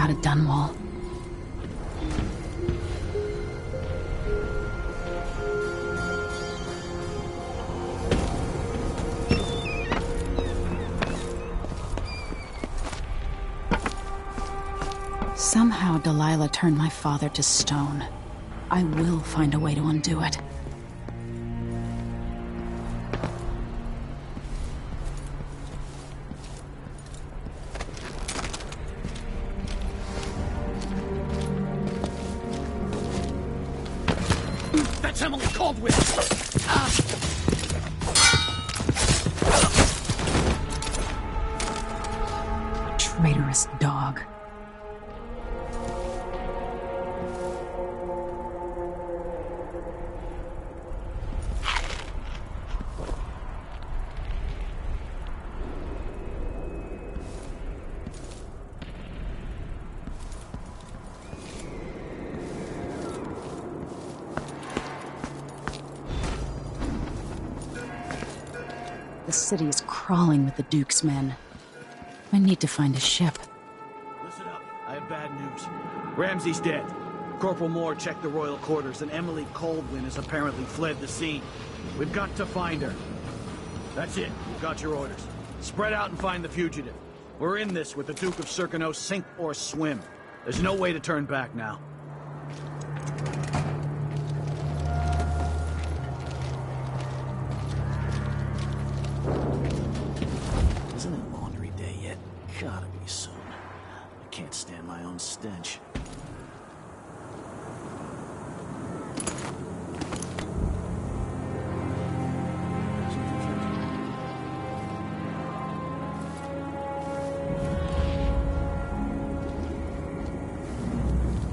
out of Dunwall. Somehow Delilah turned my father to stone. I will find a way to undo it. That's Emily Caldwell! Traitorous dog. The city is crawling with the Duke's men. I need to find a ship. Listen up, I have bad news. Ramsey's dead. Corporal Moore checked the royal quarters, and Emily Caldwell has apparently fled the scene. We've got to find her. That's it, you've got your orders. Spread out and find the fugitive. We're in this with the Duke of Circano, sink or swim. There's no way to turn back now. Isn't it laundry day yet? Gotta be soon. I can't stand my own stench.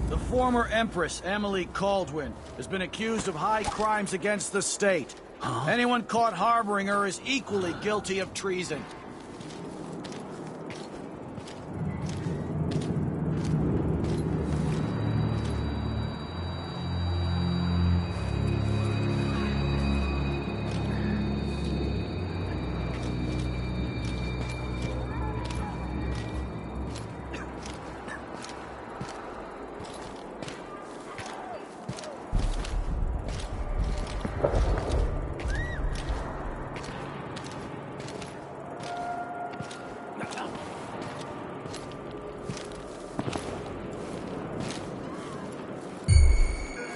The former Empress, Emily Caldwell, has been accused of high crimes against the state. Huh? Anyone caught harboring her is equally guilty of treason.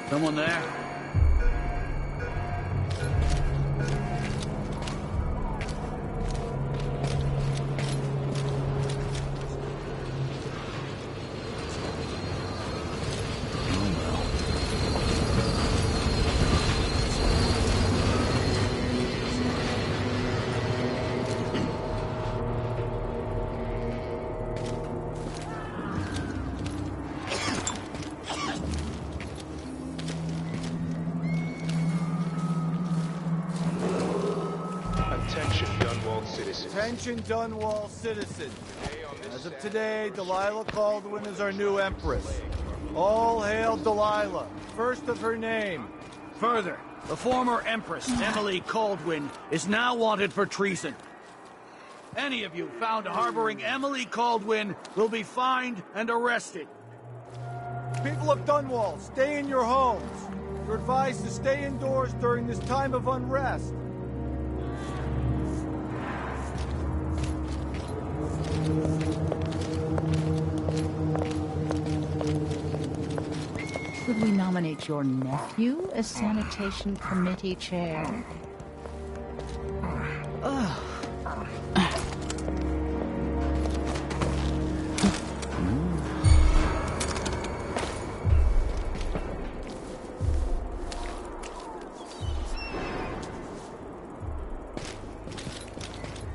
Someone there? Attention, Dunwall citizens. As of today, Delilah Caldwell is our new Empress. All hail Delilah, first of her name. Further, the former Empress, Emily Caldwell, is now wanted for treason. Any of you found harboring Emily Caldwell will be fined and arrested. People of Dunwall, stay in your homes. You're advised to stay indoors during this time of unrest. Could we nominate your nephew as sanitation committee chair?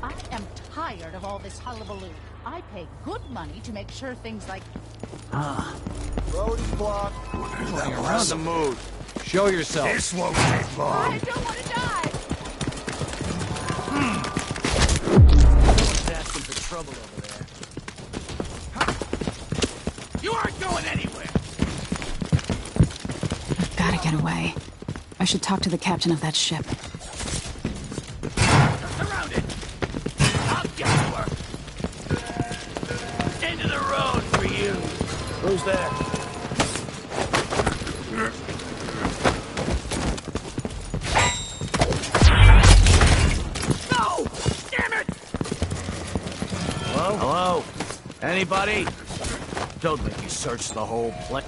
I am tired of all this hullabaloo. I pay good money to make sure things like... Road is blocked. Around the mood. Show yourself. This won't take long. I don't want to die! Someone's asking for trouble over there. You aren't going anywhere! I've got to get away. I should talk to the captain of that ship. Surrounded! I'll get to her! Into the road for you! Who's there? No! Damn it! Hello? Hello? Anybody? Don't make me search the whole place.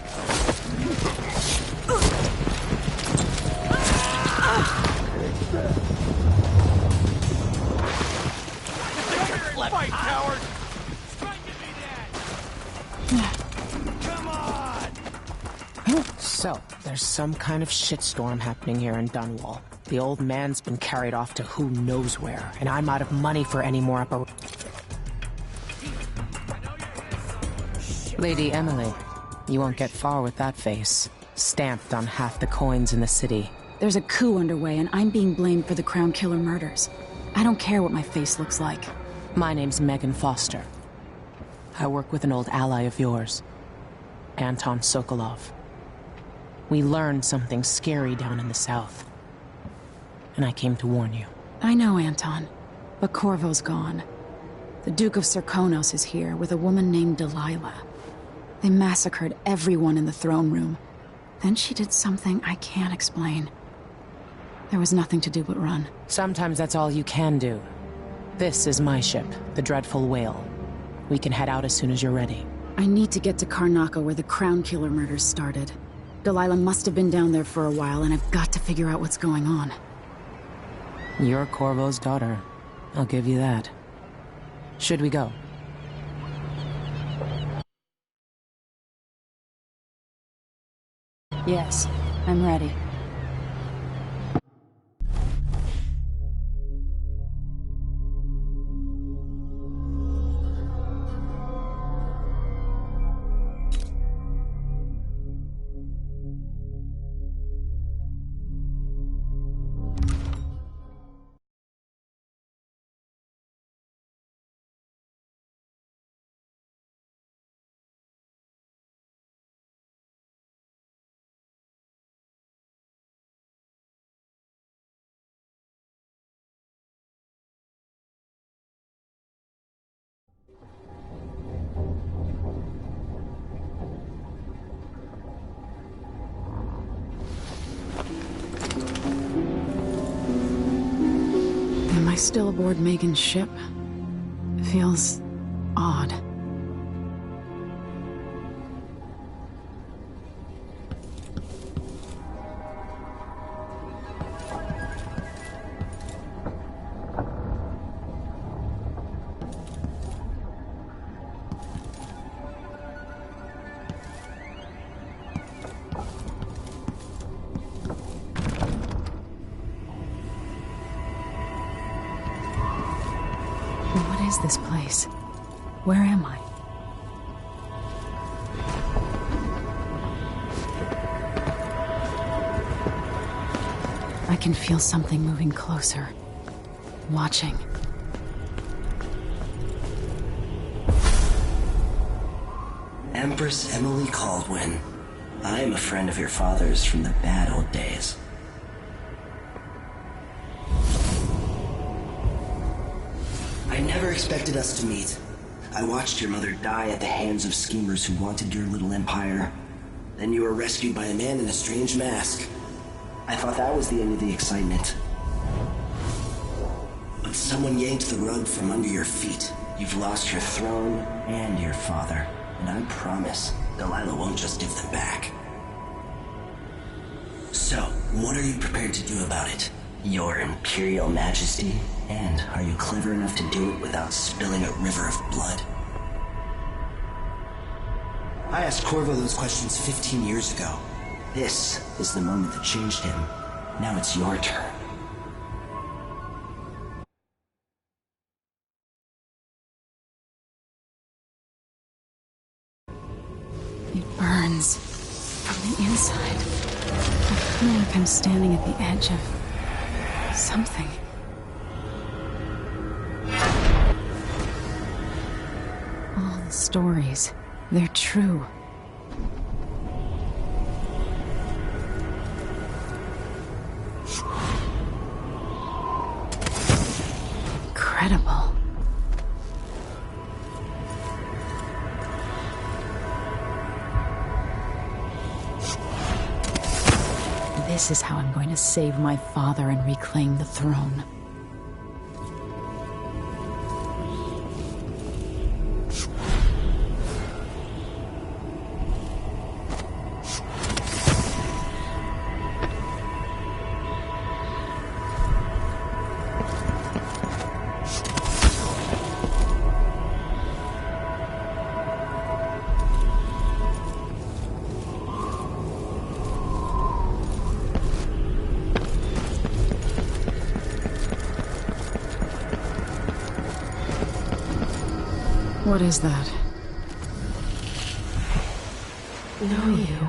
Fight, coward! Come on! So, there's some kind of shitstorm happening here in Dunwall. The old man's been carried off to who knows where, and I'm out of money for any more Lady Emily, you won't get far with that face. Stamped on half the coins in the city. There's a coup underway, and I'm being blamed for the Crown Killer murders. I don't care what my face looks like. My name's Megan Foster. I work with an old ally of yours, Anton Sokolov. We learned something scary down in the south, and I came to warn you. I know, Anton, but Corvo's gone. The Duke of Serkonos is here with a woman named Delilah. They massacred everyone in the throne room. Then she did something I can't explain. There was nothing to do but run. Sometimes that's all you can do. This is my ship, the Dreadful Whale. We can head out as soon as you're ready. I need to get to Karnaca where the Crown Killer murders started. Delilah must have been down there for a while, and I've got to figure out what's going on. You're Corvo's daughter. I'll give you that. Should we go? Yes, I'm ready. Am I still aboard Megan's ship? It feels odd. What is this place? Where am I? I can feel something moving closer. Watching. Empress Emily Caldwin. I am a friend of your father's from the bad old days. I never expected us to meet. I watched your mother die at the hands of schemers who wanted your little empire. Then you were rescued by a man in a strange mask. I thought that was the end of the excitement. But someone yanked the rug from under your feet. You've lost your throne and your father. And I promise, Delilah won't just give them back. So, what are you prepared to do about it? Your Imperial Majesty? And are you clever enough to do it without spilling a river of blood? I asked Corvo those questions 15 years ago. This is the moment that changed him. Now it's your turn. It burns from the inside. I feel like I'm standing at the edge of something. All the stories, they're true. Incredible. This is how I'm going to save my father and reclaim the throne. What is that? Know you.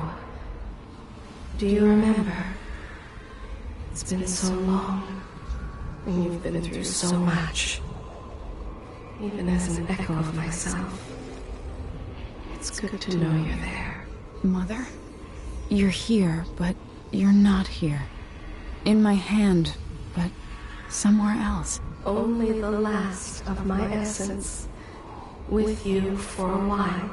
Do you remember? It's been so long, and you've been through so much. Even as an echo of myself, it's good to know you're there. Mother? You're here, but you're not here. In my hand, but somewhere else. Only the last of my essence. With you for a while.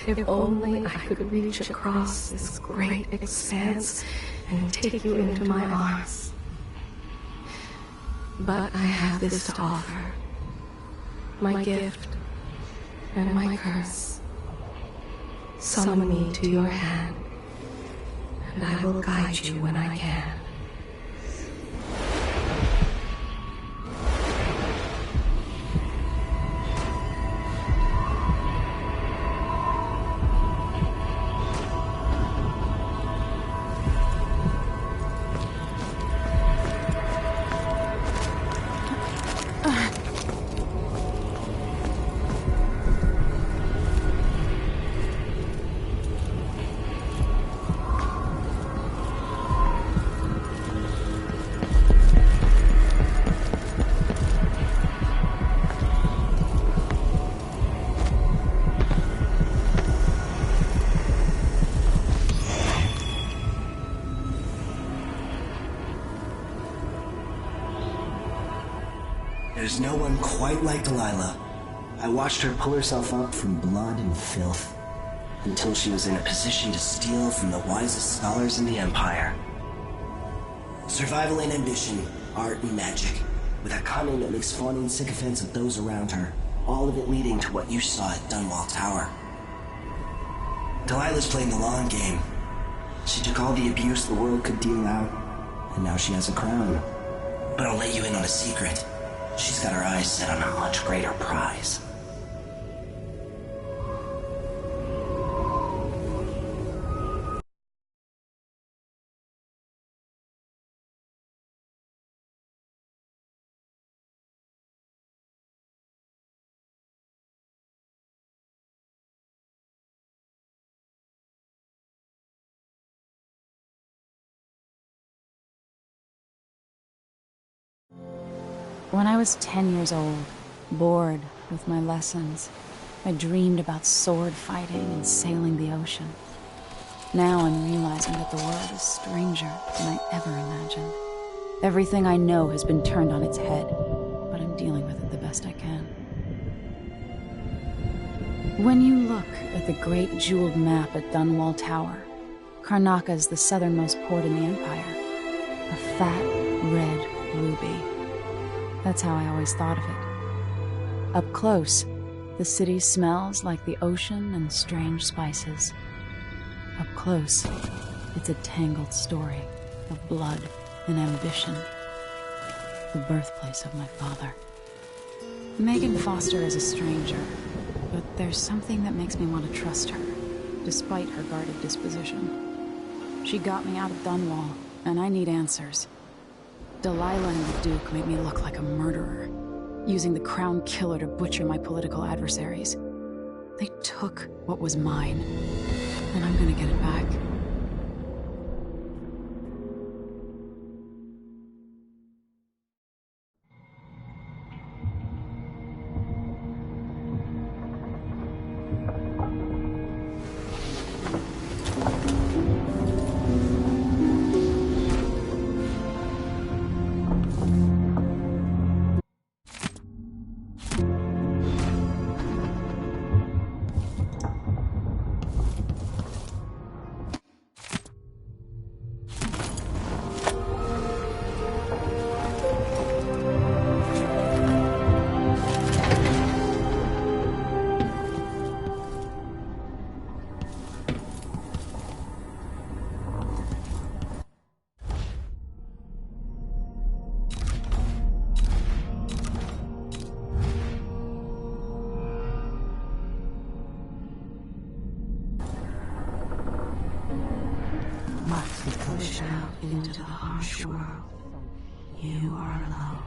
If only I could reach across this great expanse and take you into my arms. But I have this to offer. My gift and my curse. Summon me to your hand, and I will guide you when I can. There's no one quite like Delilah. I watched her pull herself up from blood and filth, until she was in a position to steal from the wisest scholars in the Empire. Survival and ambition, art and magic, with a cunning that makes fawning sycophants of those around her, all of it leading to what you saw at Dunwall Tower. Delilah's playing the long game. She took all the abuse the world could deal out, and now she has a crown. But I'll let you in on a secret. She's got her eyes set on a much greater prize. When I was 10 years old, bored with my lessons, I dreamed about sword fighting and sailing the ocean. Now I'm realizing that the world is stranger than I ever imagined. Everything I know has been turned on its head, but I'm dealing with it the best I can. When you look at the great jeweled map at Dunwall Tower, Karnaca is the southernmost port in the Empire. A fat, red ruby. That's how I always thought of it. Up close, the city smells like the ocean and strange spices. Up close, it's a tangled story of blood and ambition. The birthplace of my father. Megan Foster is a stranger, but there's something that makes me want to trust her, despite her guarded disposition. She got me out of Dunwall, and I need answers. Delilah and the Duke made me look like a murderer, using the Crown Killer to butcher my political adversaries. They took what was mine, and I'm gonna get it back. into the harsh world. You are alone,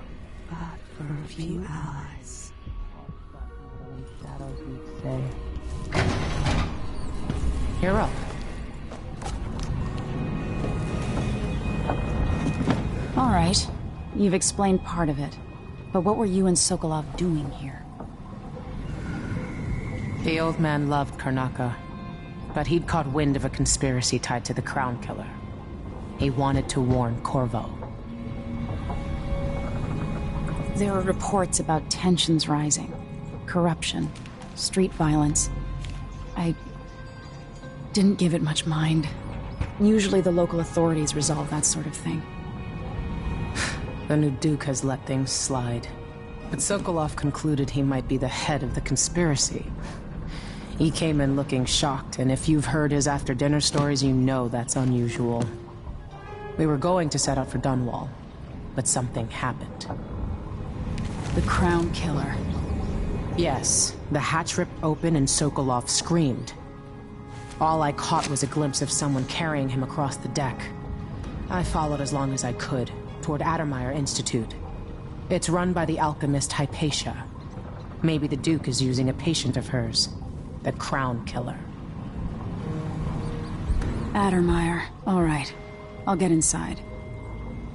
but for a few allies. Shadows you'd say. You're up. All right. You've explained part of it. But what were you and Sokolov doing here? The old man loved Karnaka, but he'd caught wind of a conspiracy tied to the Crown Killer. He wanted to warn Corvo. There were reports about tensions rising, corruption, street violence. I didn't give it much mind. Usually the local authorities resolve that sort of thing. The new Duke has let things slide. But Sokolov concluded he might be the head of the conspiracy. He came in looking shocked, and if you've heard his after-dinner stories, you know that's unusual. We were going to set out for Dunwall, but something happened. The Crown Killer. Yes, the hatch ripped open and Sokolov screamed. All I caught was a glimpse of someone carrying him across the deck. I followed as long as I could, toward Addermeyer Institute. It's run by the alchemist Hypatia. Maybe the Duke is using a patient of hers, the Crown Killer. Addermeyer. All right. I'll get inside.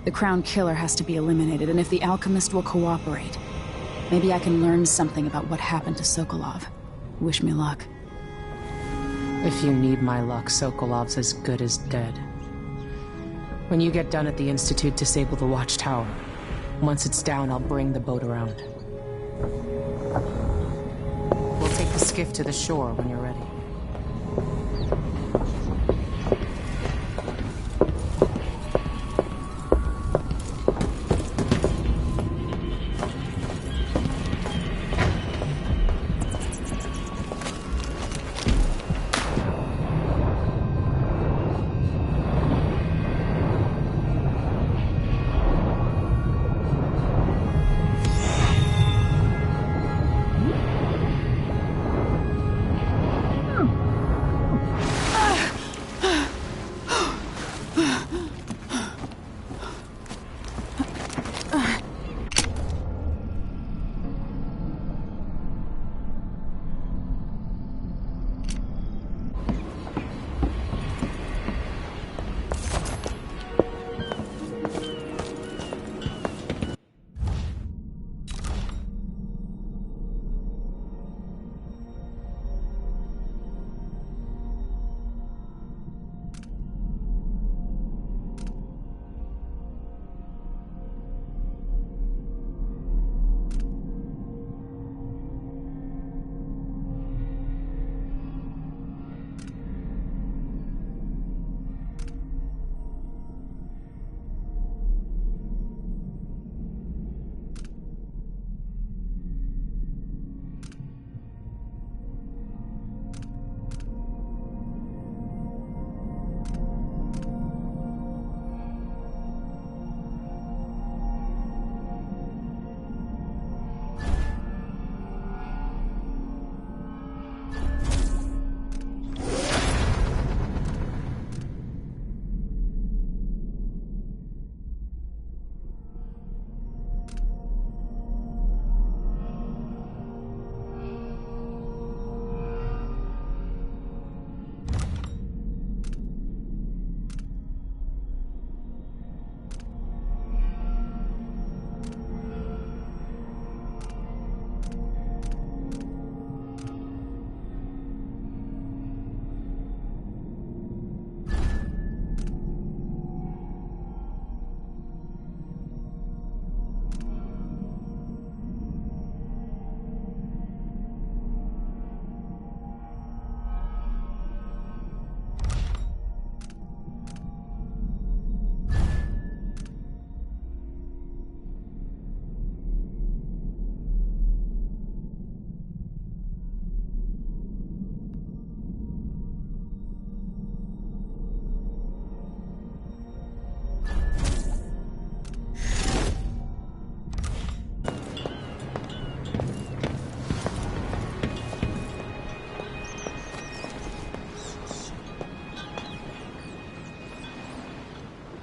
The Crown Killer has to be eliminated, and if the alchemist will cooperate, maybe I can learn something about what happened to Sokolov. Wish me luck. If you need my luck, Sokolov's as good as dead. When you get done at the Institute, disable the watchtower. Once it's down, I'll bring the boat around. We'll take the skiff to the shore when you're ready.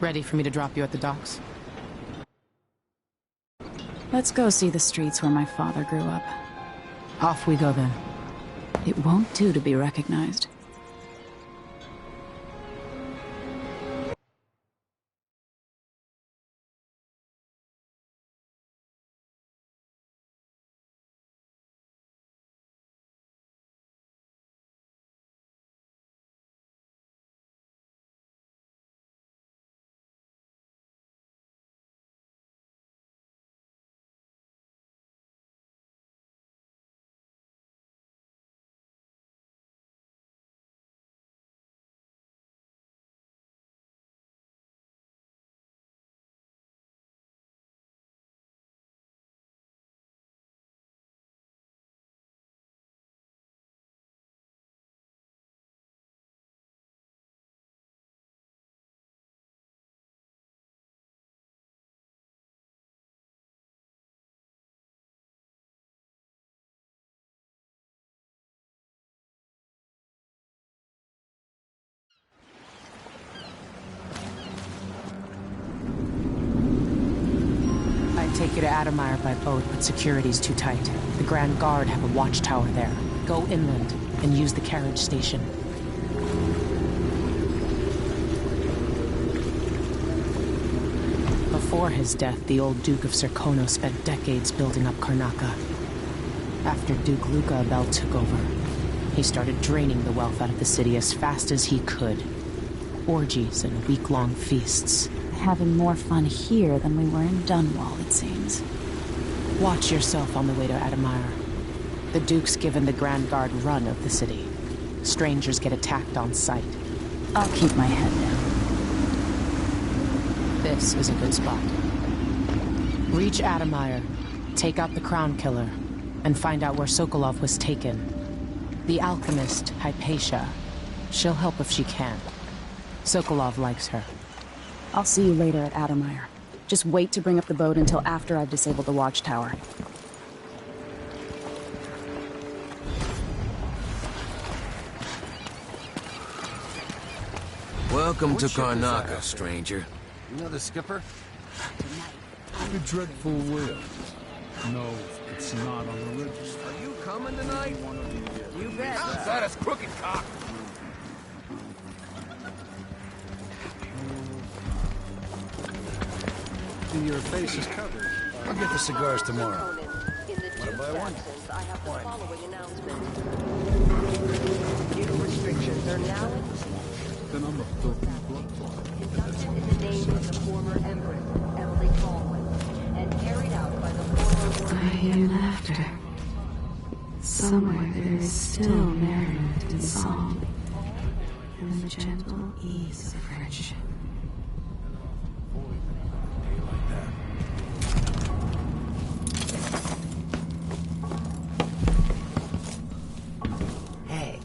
Ready for me to drop you at the docks? Let's go see the streets where my father grew up. Off we go then. It won't do to be recognized. I'd take you to Adamire by boat, but security's too tight. The Grand Guard have a watchtower there. Go inland and use the carriage station. Before his death, the old Duke of Serkonos spent decades building up Karnaca. After Duke Luca Abel took over, he started draining the wealth out of the city as fast as he could. Orgies and week-long feasts. Having more fun here than we were in Dunwall, it seems. Watch yourself on the way to Adamire. The Duke's given the Grand Guard run of the city. Strangers get attacked on sight. I'll keep my head down. This is a good spot. Reach Adamire, take out the Crown Killer, and find out where Sokolov was taken. The alchemist, Hypatia. She'll help if she can. Sokolov likes her. I'll see you later at Adamire. Just wait to bring up the boat until after I've disabled the watchtower. Welcome to Karnaca, stranger. You know the skipper? The dreadful will. No, it's not on the register. Are you coming tonight? You bet. Outside us crooked cock. Your face is covered. I'll get the cigars tomorrow. Want to buy one? I have the following announcement. New restrictions are now in Then I'm a filthy blood clot. conducted in the name of the former Empress, Emily Caldwell, and carried out by the former... I hear laughter. Somewhere there is still merriment and song, and the gentle ease of friendship. Hey,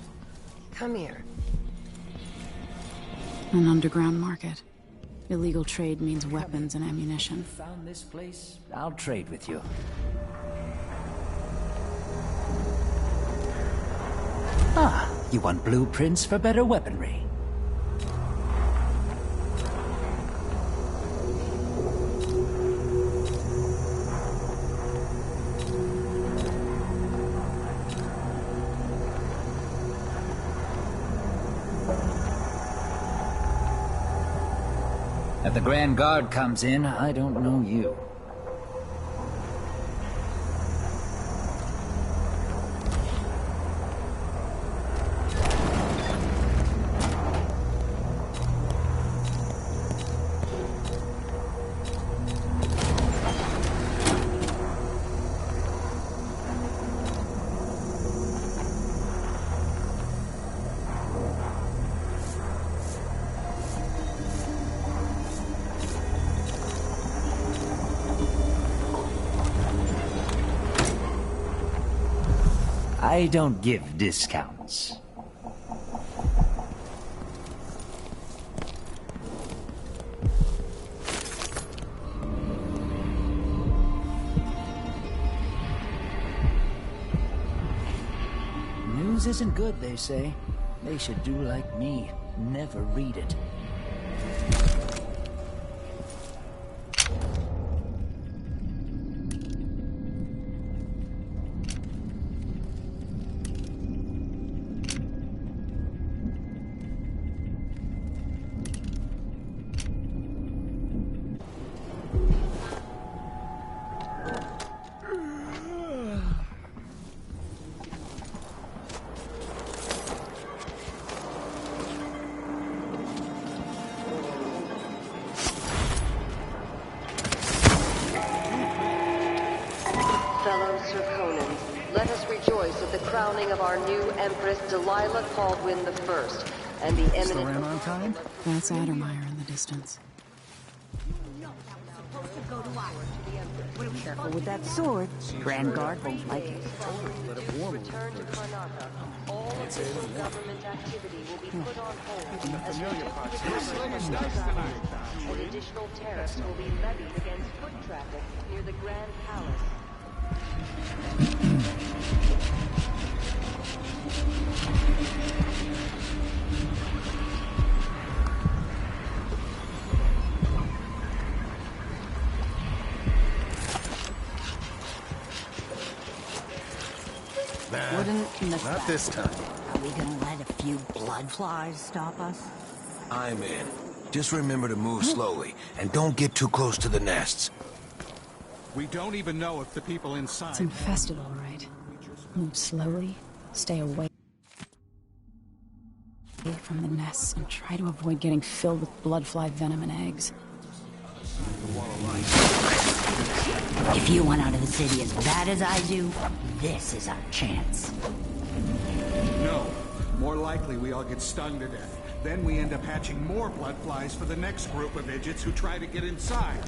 come here. An underground market. Illegal trade means weapons and ammunition. Found this place? I'll trade with you. Ah, you want blueprints for better weaponry? If the Grand Guard comes in, I don't know you. I don't give discounts. News isn't good, they say. They should do like me. Never read it. fellow Serkonans, let us rejoice at the crowning of our new Empress Delilah Caldwin I, and the Is the eminent... ram on time? That's Addermeyer in the distance. Careful with that sword. Grand Guard won't like it. Return to Karnaka. All official government activity will be put on hold as we recover Karnaka, and additional tariffs will be levied against foot traffic near the Grand Palace. Not this time. Are we gonna let a few blood flies stop us? I'm in. Just remember to move slowly, and don't get too close to the nests. We don't even know if the people inside... It's infested, all right. Move slowly, stay away from the nests, and try to avoid getting filled with bloodfly venom and eggs. If you want out of the city as bad as I do, this is our chance. No. More likely we all get stung to death. Then we end up hatching more blood flies for the next group of idiots who try to get inside.